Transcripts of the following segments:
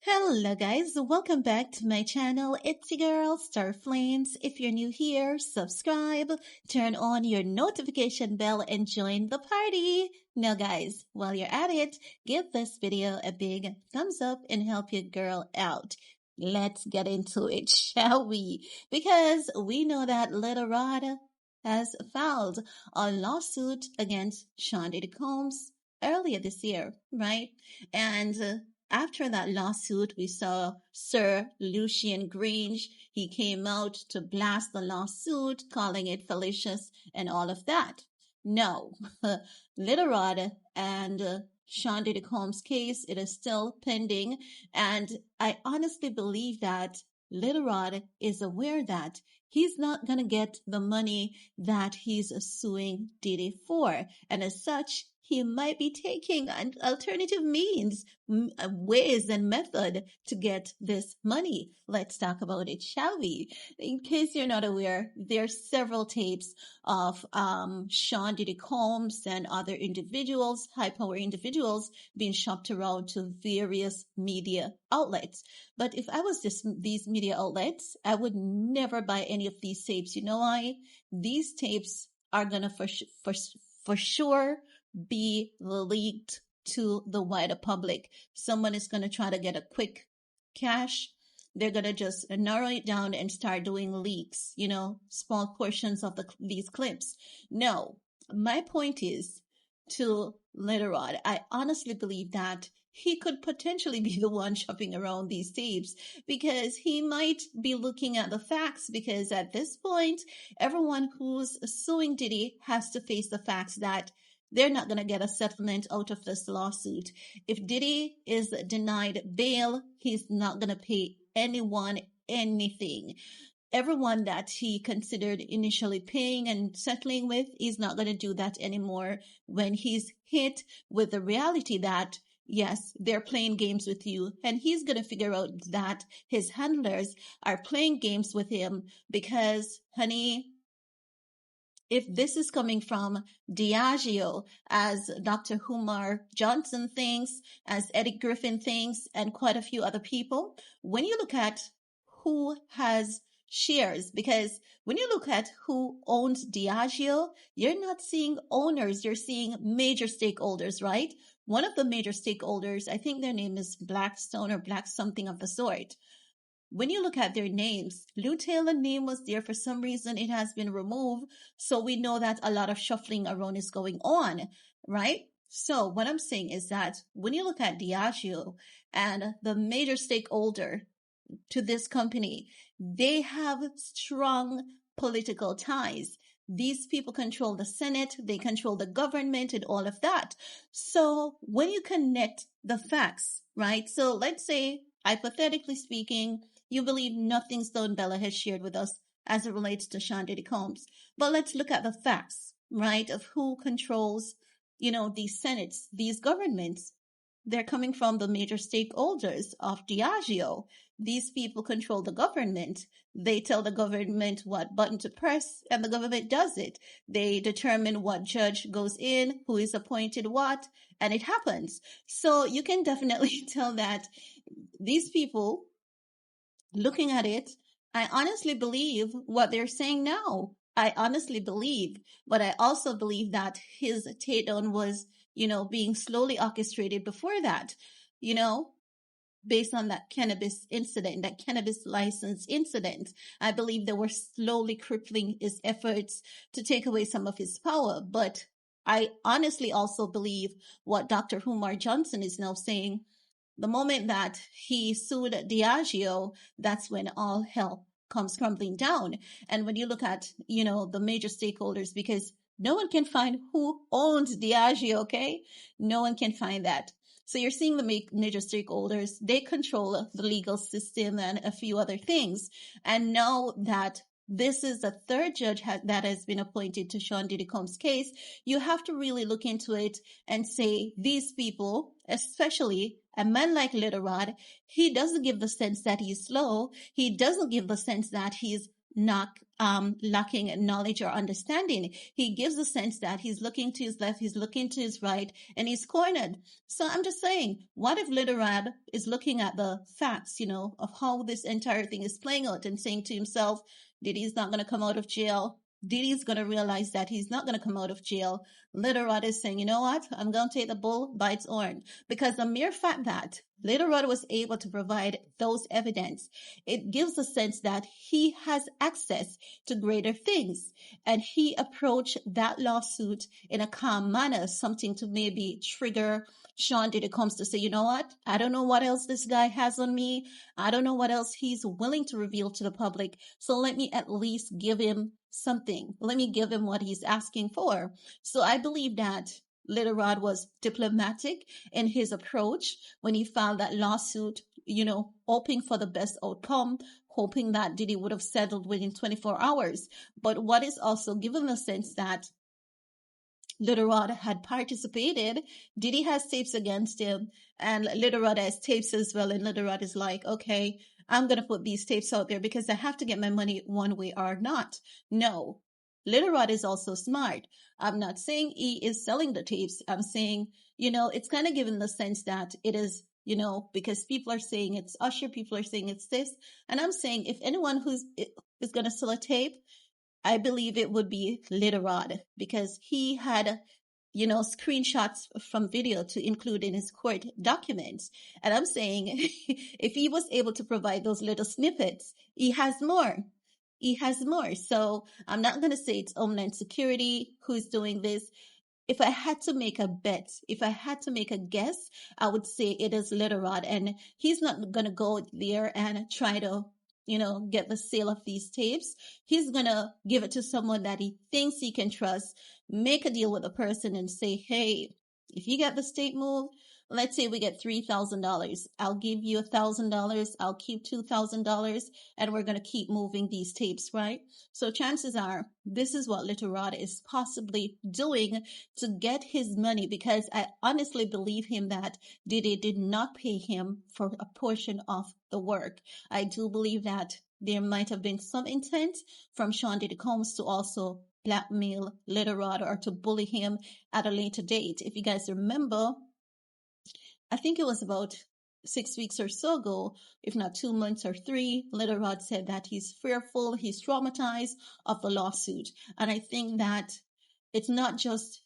Hello guys, welcome back to my channel. It's your girl Star Flames. If you're new here, subscribe, turn on your notification bell and join the party. Now guys, while you're at it, give this video a big thumbs up and help your girl out. Let's get into it, shall we? Because we know that Little Rod has filed a lawsuit against Sean Diddy Combs earlier this year, right? And after that lawsuit, we saw Sir Lucian Grange. He came out to blast the lawsuit, calling it fallacious and all of that. No, Little Rod and Sean Diddy Combs' case, it is still pending. And I honestly believe that Little Rod is aware that he's not going to get the money that he's suing Diddy for. And as such, he might be taking an alternative means, ways and method to get this money. Let's talk about it, shall we? In case you're not aware, there are several tapes of Sean Diddy Combs and other individuals, high-power individuals, being shopped around to various media outlets. But if I was these media outlets, I would never buy any of these tapes. You know why? These tapes are gonna for sure be leaked to the wider public. Someone is going to try to get a quick cash. They're going to just narrow it down and start doing leaks, small portions of these clips. No, my point is to Little Rod. I honestly believe that he could potentially be the one shopping around these tapes because he might be looking at the facts, because at this point, everyone who's suing Diddy has to face the facts that they're not going to get a settlement out of this lawsuit. If Diddy is denied bail, he's not going to pay anyone anything. Everyone that he considered initially paying and settling with, he's not going to do that anymore when he's hit with the reality that, yes, they're playing games with you. And he's going to figure out that his handlers are playing games with him because, honey, if this is coming from Diageo, as Dr. Umar Johnson thinks, as Eddie Griffin thinks, and quite a few other people, when you look at who has shares, because when you look at who owns Diageo, you're not seeing owners, you're seeing major stakeholders, right? One of the major stakeholders, I think their name is Blackstone or Black something of the sort. When you look at their names, Lou Taylor's name was there. For some reason, it has been removed. So we know that a lot of shuffling around is going on, right? So what I'm saying is that when you look at Diageo and the major stakeholder to this company, they have strong political ties. These people control the Senate, they control the government and all of that. So when you connect the facts, right? So let's say, hypothetically speaking, you believe nothing Stone Bella has shared with us as it relates to Sean Diddy Combs. But let's look at the facts, right, of who controls, these senates, these governments. They're coming from the major stakeholders of Diageo. These people control the government. They tell the government what button to press, and the government does it. They determine what judge goes in, who is appointed what, and it happens. So you can definitely tell that these people, looking at it, I honestly believe what they're saying now. I honestly believe, but I also believe that his takedown was, being slowly orchestrated before that, based on that cannabis incident, that cannabis license incident. I believe they were slowly crippling his efforts to take away some of his power. But I honestly also believe what Dr. Umar Johnson is now saying. The moment that he sued Diageo, that's when all hell comes crumbling down. And when you look at, the major stakeholders, because no one can find who owns Diageo, okay? No one can find that. So you're seeing the major stakeholders, they control the legal system and a few other things. And now that this is the third judge that has been appointed to Sean Diddy Combs' case, you have to really look into it and say these people, especially a man like Little Rod, he doesn't give the sense that he's slow. He doesn't give the sense that he's not lacking knowledge or understanding. He gives a sense that he's looking to his left, he's looking to his right, and he's cornered. So I'm just saying, what if Little Rod is looking at the facts, of how this entire thing is playing out and saying to himself, Diddy's not going to come out of jail. Diddy's going to realize that he's not going to come out of jail. Little Rod is saying, you know what? I'm going to take the bull by its horn. Because the mere fact that Little Rod was able to provide those evidence, it gives a sense that he has access to greater things. And he approached that lawsuit in a calm manner, something to maybe trigger Sean Diddy Combs to say, you know what? I don't know what else this guy has on me. I don't know what else he's willing to reveal to the public. So let me at least give him something. Let me give him what he's asking for. So I believe that Little Rod was diplomatic in his approach when he filed that lawsuit, hoping for the best outcome, hoping that Diddy would have settled within 24 hours. But what is also given the sense that Little Rod had participated. Diddy has tapes against him, and Little Rod has tapes as well. And Little Rod is like, okay, I'm going to put these tapes out there because I have to get my money one way or not. No, Little Rod is also smart. I'm not saying he is selling the tapes. I'm saying, it's kind of given the sense that it is, because people are saying it's Usher, people are saying it's this. And I'm saying if anyone who's is going to sell a tape, I believe it would be Little Rod because he had, screenshots from video to include in his court documents. And I'm saying if he was able to provide those little snippets, he has more. He has more. So I'm not going to say it's Homeland Security who's doing this. If I had to make a bet, if I had to make a guess, I would say it is Little Rod. And he's not going to go there and try to get the sale of these tapes. He's going to give it to someone that he thinks he can trust, make a deal with the person and say, hey, if you get this tape moved, let's say we get $3,000. I'll give you $1,000. I'll keep $2,000 and we're going to keep moving these tapes, right? So chances are this is what Little Rod is possibly doing to get his money because I honestly believe him that Diddy did not pay him for a portion of the work. I do believe that there might have been some intent from Sean Diddy Combs to also blackmail Little Rod or to bully him at a later date. If you guys remember, I think it was about 6 weeks or so ago, if not 2 months or 3, Little Rod said that he's fearful, he's traumatized of the lawsuit. And I think that it's not just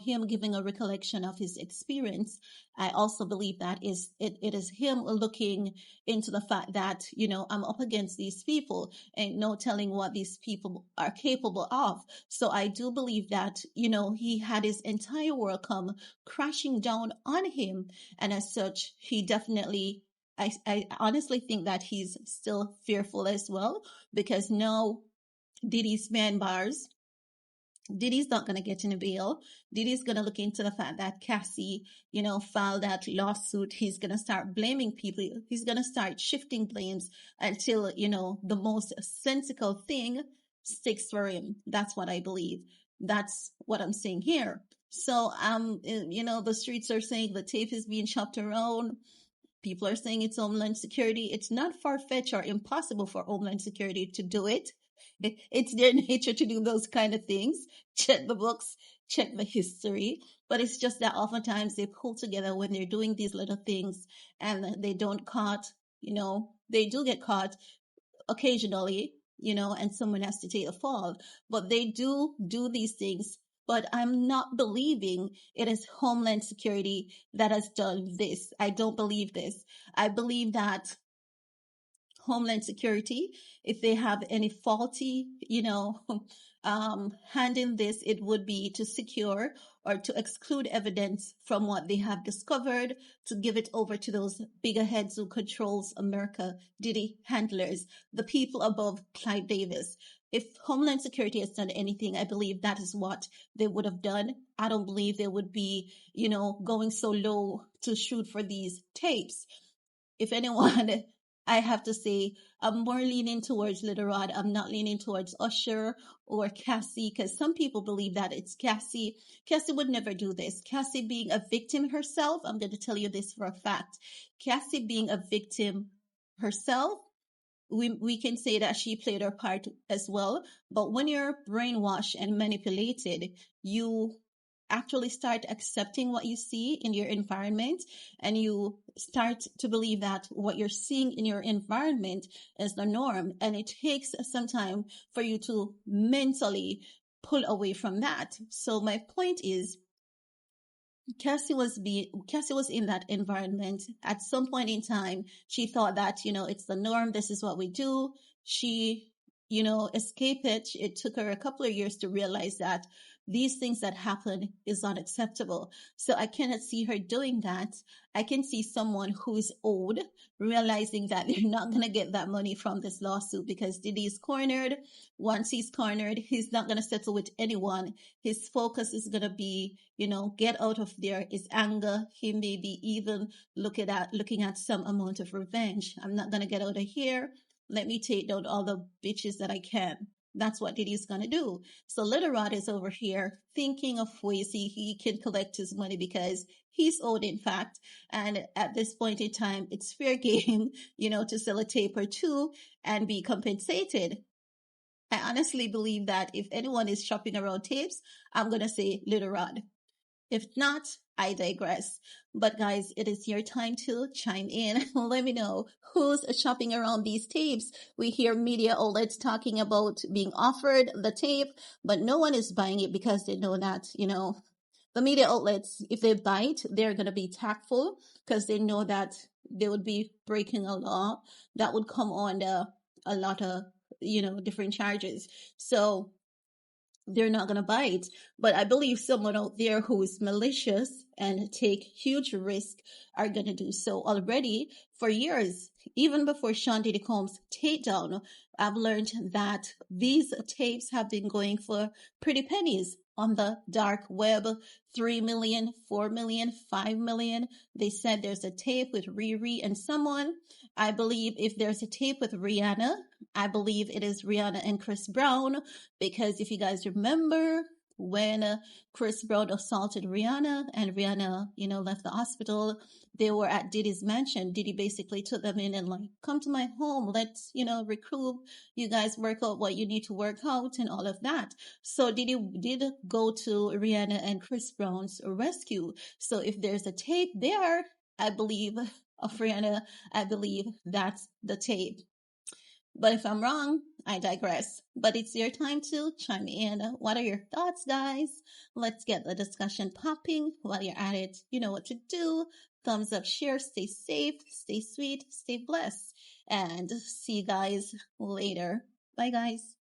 him giving a recollection of his experience. I also believe that it is him looking into the fact that, I'm up against these people and no telling what these people are capable of. So I do believe that, he had his entire world come crashing down on him. And as such, he definitely, I honestly think that he's still fearful as well, because now Diddy's man bars. Diddy's not going to get any bail. Diddy's going to look into the fact that Cassie, filed that lawsuit. He's going to start blaming people. He's going to start shifting blames until, the most sensical thing sticks for him. That's what I believe. That's what I'm saying here. So, the streets are saying the tape is being chopped around. People are saying it's Homeland Security. It's not far-fetched or impossible for Homeland Security to do it. It's their nature to do those kind of things. Check the books, check the history. But it's just that oftentimes they pull together when they're doing these little things and they don't caught, they do get caught occasionally, and someone has to take a fall. But they do these things. But I'm not believing it is Homeland Security that has done this. I don't believe this. I believe that Homeland Security, if they have any faulty, hand in this, it would be to secure or to exclude evidence from what they have discovered, to give it over to those bigger heads who controls America, Diddy handlers, the people above Clive Davis. If Homeland Security has done anything, I believe that is what they would have done. I don't believe they would be, going so low to shoot for these tapes. If anyone, I have to say, I'm more leaning towards Little Rod. I'm not leaning towards Usher or Cassie, because some people believe that it's Cassie. Cassie would never do this. Cassie being a victim herself, I'm going to tell you this for a fact. Cassie being a victim herself, we can say that she played her part as well. But when you're brainwashed and manipulated, you actually start accepting what you see in your environment, and you start to believe that what you're seeing in your environment is the norm. And it takes some time for you to mentally pull away from that. So my point is, Cassie was in that environment. At some point in time, she thought that, it's the norm. This is what we do. She, escaped it. It took her a couple of years to realize that these things that happen is unacceptable. So I cannot see her doing that. I can see someone who is old realizing that they're not going to get that money from this lawsuit because Diddy is cornered. Once he's cornered, he's not going to settle with anyone. His focus is going to be, get out of there, his anger. He may be even looking at some amount of revenge. I'm not going to get out of here. Let me take down all the bitches that I can. That's what Diddy's going to do. So Little Rod is over here thinking of ways he can collect his money because he's owed, in fact. And at this point in time, it's fair game, to sell a tape or two and be compensated. I honestly believe that if anyone is shopping around tapes, I'm going to say Little Rod. If not, I digress. But guys, it is your time to chime in. Let me know who's shopping around these tapes. We hear media outlets talking about being offered the tape, but no one is buying it because they know that, the media outlets, if they buy it, they're going to be tactful because they know that they would be breaking a law that would come under a lot of, different charges. So they're not going to buy it. But I believe someone out there who is malicious and take huge risk are going to do so already. For years, even before Sean Diddy Combs' takedown, I've learned that these tapes have been going for pretty pennies on the dark web. 3 million, 4 million, 5 million. They said there's a tape with Riri and someone. I believe if there's a tape with Rihanna, I believe it is Rihanna and Chris Brown, because if you guys remember when Chris Brown assaulted Rihanna and Rihanna, left the hospital, they were at Diddy's mansion. Diddy basically took them in and come to my home. Let's, recoup. You guys work out what you need to work out and all of that. So Diddy did go to Rihanna and Chris Brown's rescue. So if there's a tape there, I believe, of Rihanna, I believe that's the tape. But if I'm wrong, I digress. But it's your time to chime in. What are your thoughts, guys? Let's get the discussion popping. While you're at it, you know what to do. Thumbs up, share, stay safe, stay sweet, stay blessed. And see you guys later. Bye, guys.